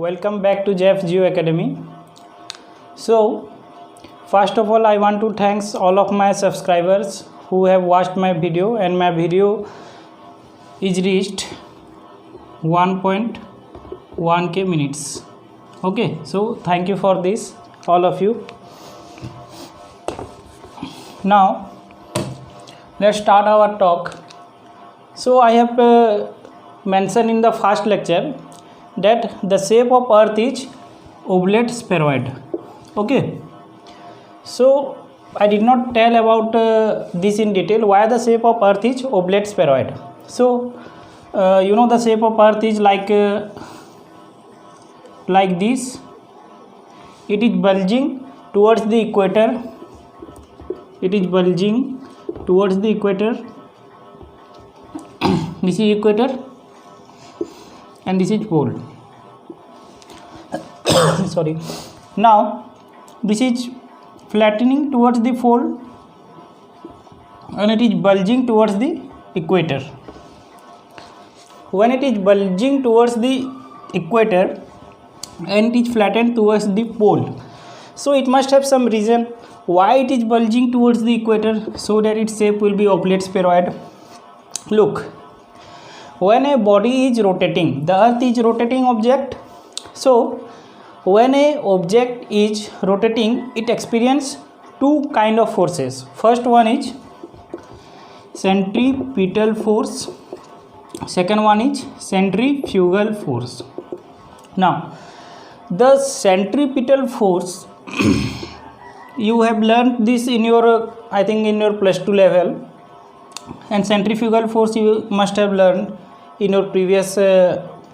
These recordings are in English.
Welcome back to Jeff Geo Academy. So, first of all, I want to thanks all of my subscribers who have watched my video, and my video is reached 1.1k minutes. Okay, so thank you for this, all of you. Now, let's start our talk. So, I have mentioned in the first lecture that the shape of earth is oblate spheroid. Okay, so I did not tell about this in detail, why the shape of earth is oblate spheroid. So the shape of earth is like this. It is bulging towards the equator. This is equator and this is pole. Sorry. Now this is flattening towards the pole and it is bulging towards the equator. When it is bulging towards the equator and it is flattened towards the pole, so it must have some reason why it is bulging towards the equator, so that its shape will be oblate spheroid. Look, when a body is rotating, the earth is rotating object. So when a object is rotating, it experiences two kind of forces. First one is centripetal force, second one is centrifugal force. Now the centripetal force you have learned this in your, I think, in your plus 2 level, and centrifugal force you must have learned in your previous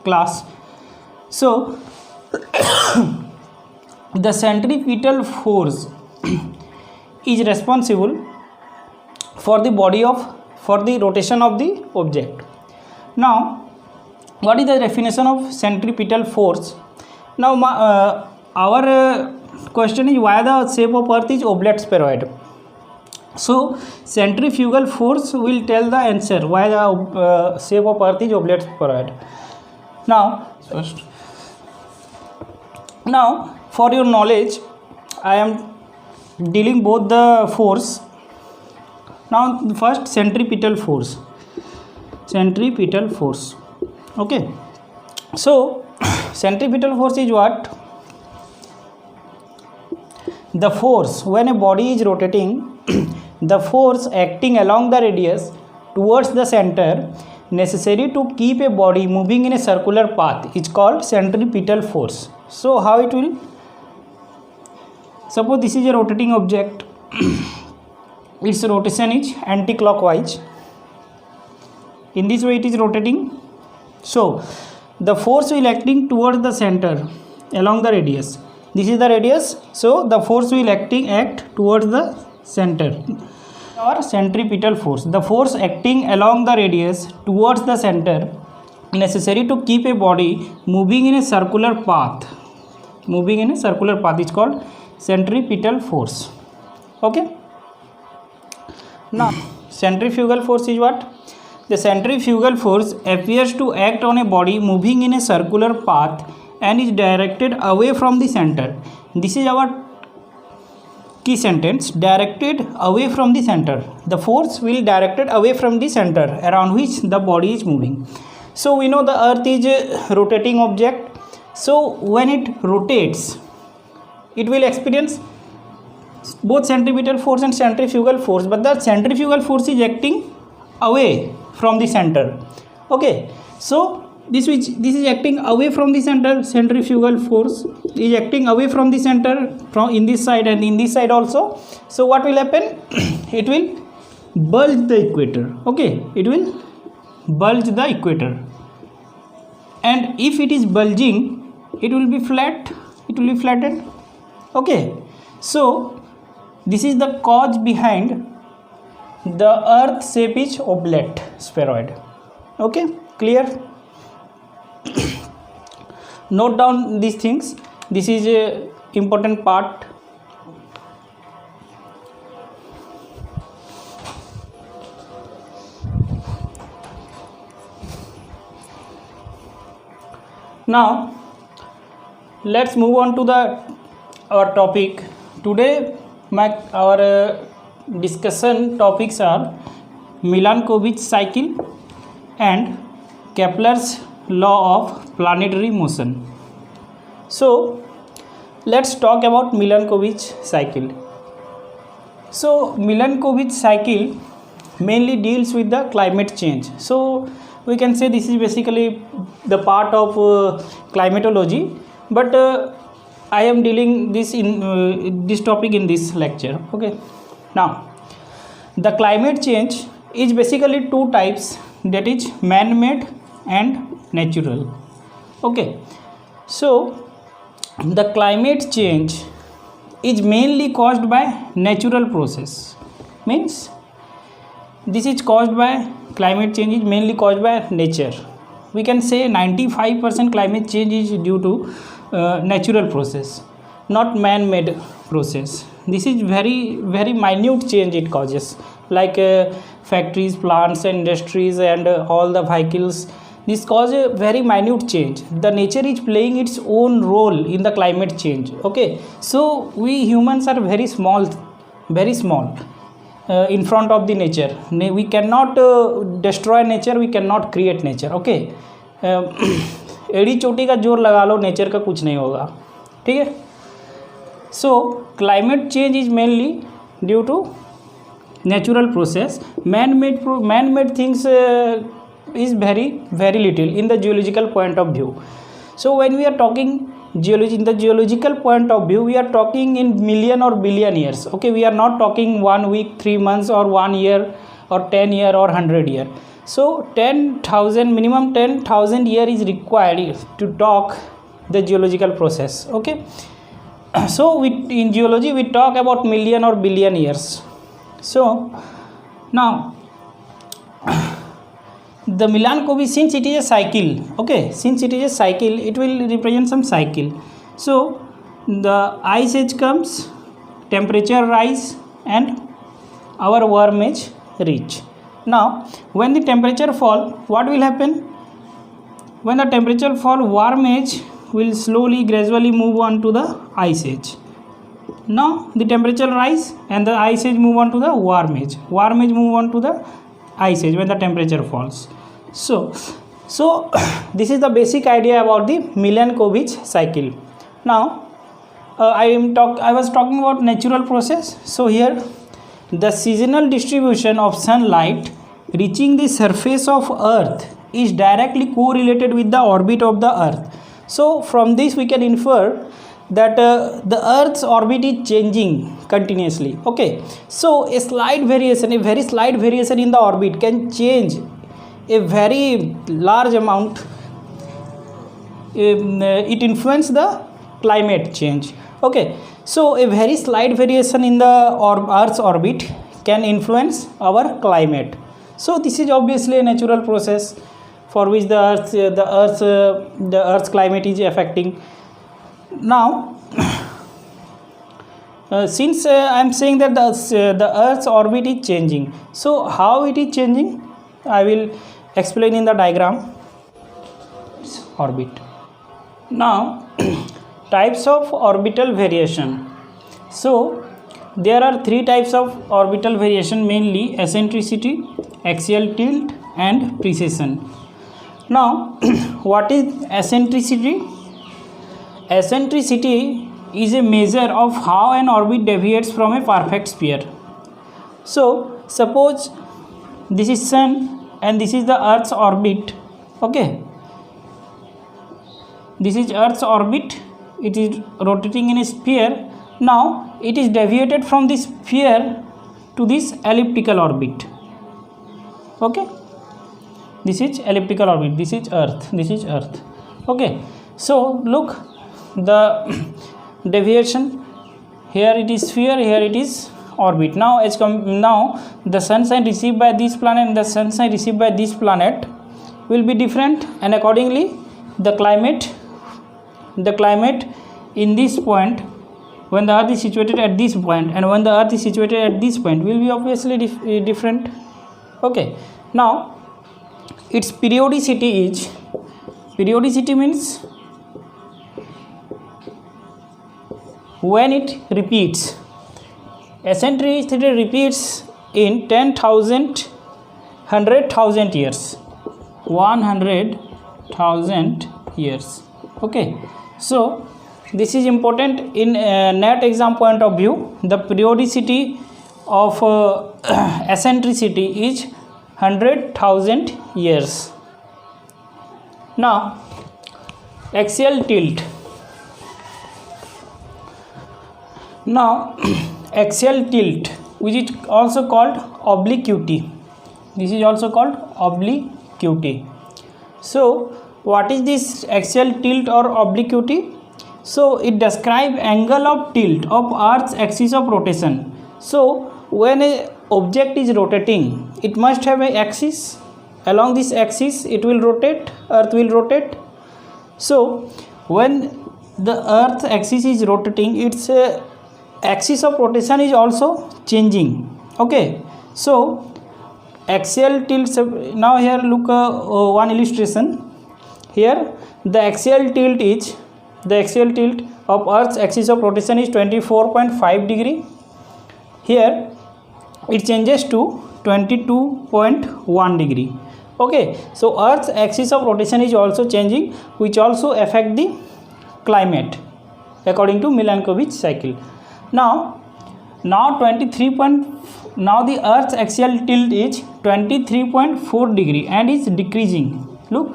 class. So the centripetal force is responsible for the rotation of the object. Now what is the definition of centripetal force? Now our question is, why the shape of earth is oblate spheroid? So centrifugal force will tell the answer why the shape of earth is oblate spheroid. Now for your knowledge, I am dealing both the force. Now first centripetal force. Okay, so centripetal force is what? The force when a body is rotating, the force acting along the radius towards the center necessary to keep a body moving in a circular path is called centripetal force. So how it will? Suppose this is a rotating object. Its rotation is anti-clockwise. In this way it is rotating. So the force will acting towards the center along the radius. This is the radius, so the force will act towards the center. Our centripetal force, the force acting along the radius towards the center necessary to keep a body moving in a circular path is called centripetal force. Okay, now centrifugal force is what? The centrifugal force appears to act on a body moving in a circular path and is directed away from the center. This is our key sentence, directed away from the center. The force will directed away from the center around which the body is moving. So we know the earth is a rotating object. So when it rotates, it will experience both centripetal force and centrifugal force, but the centrifugal force is acting away from the center. Okay, so this is acting away from the center. Centrifugal force is acting away from the center, from in this side and in this side also. So what will happen? It will bulge the equator. Okay, it will bulge the equator, and if it is bulging, it will be flat, it will be flattened. Okay, so this is the cause behind the earth shape is oblate spheroid. Okay, clear? Note down these things. This is a important part. Now let's move on to the our topic today. Our discussion topics are Milankovitch cycle and Kepler's law of planetary motion. So let's talk about Milankovitch cycle. So Milankovitch cycle mainly deals with the climate change. So we can say this is basically the part of climatology, but I am dealing this in this topic in this lecture. Okay, now the climate change is basically two types, that is man-made and natural. Okay, so the climate change is mainly caused by natural process, means this is caused by climate change is mainly caused by nature. We can say 95% climate change is due to natural process, not man-made process. This is very minute change it causes, like factories, plants, industries, and all the vehicles. This cause a very minute change. The nature is playing its own role in the climate change. Okay, so we humans are very small in front of the nature. We cannot destroy nature, we cannot create nature. Okay, एड़ी चोटी का जोर लगा लो, nature का कुछ नहीं होगा. ठीक है. So climate change is mainly due to natural process. Man-made things is very little in the geological point of view. So when we are talking geology, in the geological point of view, we are talking in million or billion years. Okay, we are not talking 1 week, 3 months, or 1 year, or 10 year, or 100 year. So 10,000, minimum 10,000 year is required to talk the geological process. Okay, so in geology we talk about million or billion years. So now the Milankovitch, since it is a cycle, okay, since it is a cycle, it will represent some cycle. So the ice age comes, temperature rise, and our warm age reach. Now when the temperature fall, what will happen? When the temperature fall, warm age will slowly gradually move on to the ice age. Now the temperature rise and the ice age move on to the warm age. Warm age move on to the ice age when the temperature falls. So this is the basic idea about the Milankovitch cycle. Now I was talking about natural process. So here the seasonal distribution of sunlight reaching the surface of earth is directly correlated with the orbit of the earth. So from this we can infer that the earth's orbit is changing continuously. Okay, so a very slight variation in the orbit can change a very large amount. It influences the climate change. Okay, so a very slight variation in the earth's orbit can influence our climate. So this is obviously a natural process for which the earth's climate is affecting. Now since I am saying that the earth's orbit is changing, so how it is changing I will explain in the diagram. Orbit. Now types of orbital variation. So there are 3 types of orbital variation, mainly eccentricity, axial tilt, and precession. Now what is eccentricity? Eccentricity is a measure of how an orbit deviates from a perfect sphere. So suppose this is sun and this is the earth's orbit. Okay, this is earth's orbit, it is rotating in a sphere. Now it is deviated from this sphere to this elliptical orbit. Okay, this is elliptical orbit, this is earth. Okay, so look the deviation, here it is sphere, here it is orbit. Now now the sunshine received by this planet and the sunshine received by this planet will be different, and accordingly the climate in this point, when the earth is situated at this point and when the earth is situated at this point, will be obviously different. Okay, now its periodicity means when it repeats. Eccentricity repeats in 10,000, 100,000 years, 100,000 years. Okay, so this is important in NET exam point of view. The periodicity of eccentricity is 100,000 years. Now axial tilt. Now axial tilt, which is also called obliquity. This is also called obliquity. So what is this axial tilt or obliquity? So it describes angle of tilt of Earth's axis of rotation. So when a object is rotating, it must have an axis. Along this axis it will rotate, Earth will rotate. So when the Earth axis is rotating, its axis of rotation is also changing. Okay, so axial tilt. Now here look one illustration. Here the axial tilt of Earth's axis of rotation is 24.5 degree. Here it changes to 22.1 degree. Okay, so Earth's axis of rotation is also changing, which also affect the climate according to Milankovitch cycle. Now the Earth's axial tilt is 23.4 degree and is decreasing. Look,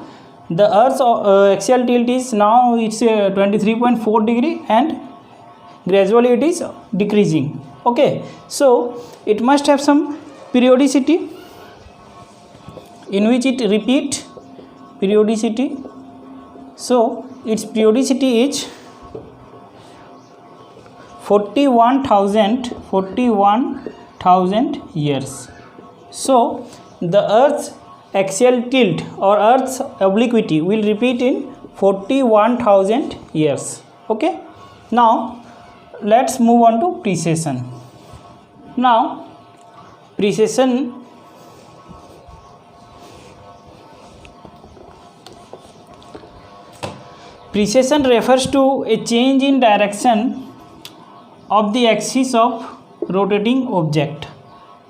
the Earth's axial tilt is now it's 23.4 degree and gradually it is decreasing. Okay, so it must have some periodicity in which it repeat periodicity. So its periodicity is 41,000 years. So the Earth's axial tilt or Earth's obliquity will repeat in 41,000 years. Okay, now let's move on to precession. Now precession refers to a change in direction of the axis of rotating object.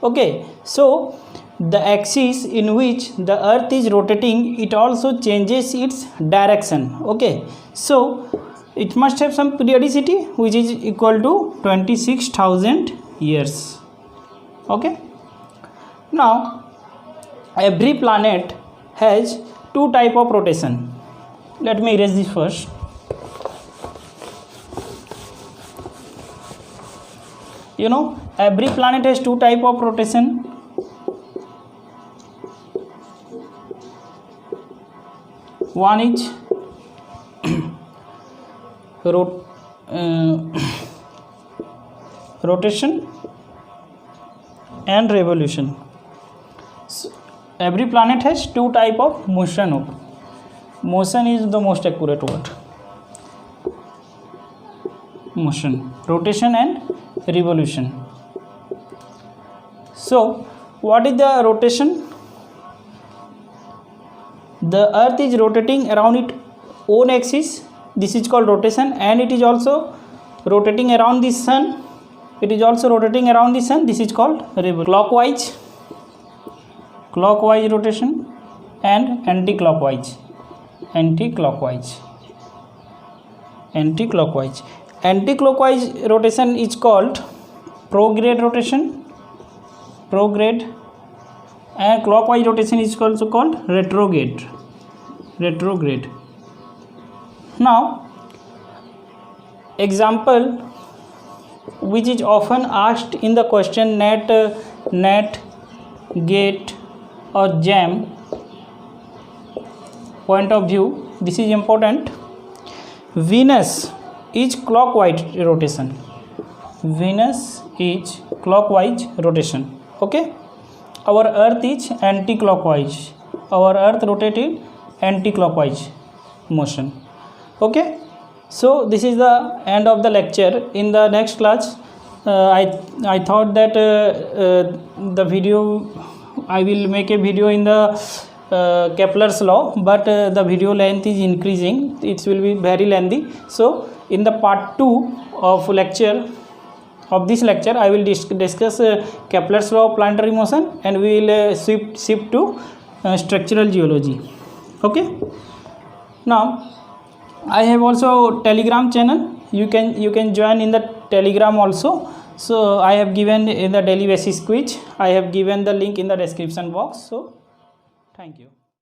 Okay, so the axis in which the Earth is rotating, it also changes its direction. Okay, so it must have some periodicity which is equal to 26,000 years. Okay, now every planet has two type of rotation. Let me erase this first. You know, every planet has two type of rotation. One is rotation and revolution. So every planet has two type of motion. Motion is the most accurate word. Motion, rotation and revolution. So what is the rotation? The Earth is rotating around its own axis. This is called rotation, and it is also rotating around the sun. It is also rotating around the sun. This is called revolution. Clockwise rotation and anti-clockwise. Anti-clockwise rotation is called prograde rotation, and clockwise rotation is also called retrograde. Now example which is often asked in the question NET, GATE or JAM point of view, this is important. Venus is clockwise rotation. Okay, our Earth is anti-clockwise. Our Earth rotated anti-clockwise motion. Okay, so this is the end of the lecture. In the next class I thought that the video, I will make a video in the Kepler's law, but the video length is increasing. It will be very lengthy. So in the part 2 of this lecture, I will discuss Kepler's law of planetary motion, and we will shift to structural geology. Okay. Now I have also Telegram channel. You can join in the Telegram also. So I have given in the daily basis quiz. I have given the link in the description box. So thank you.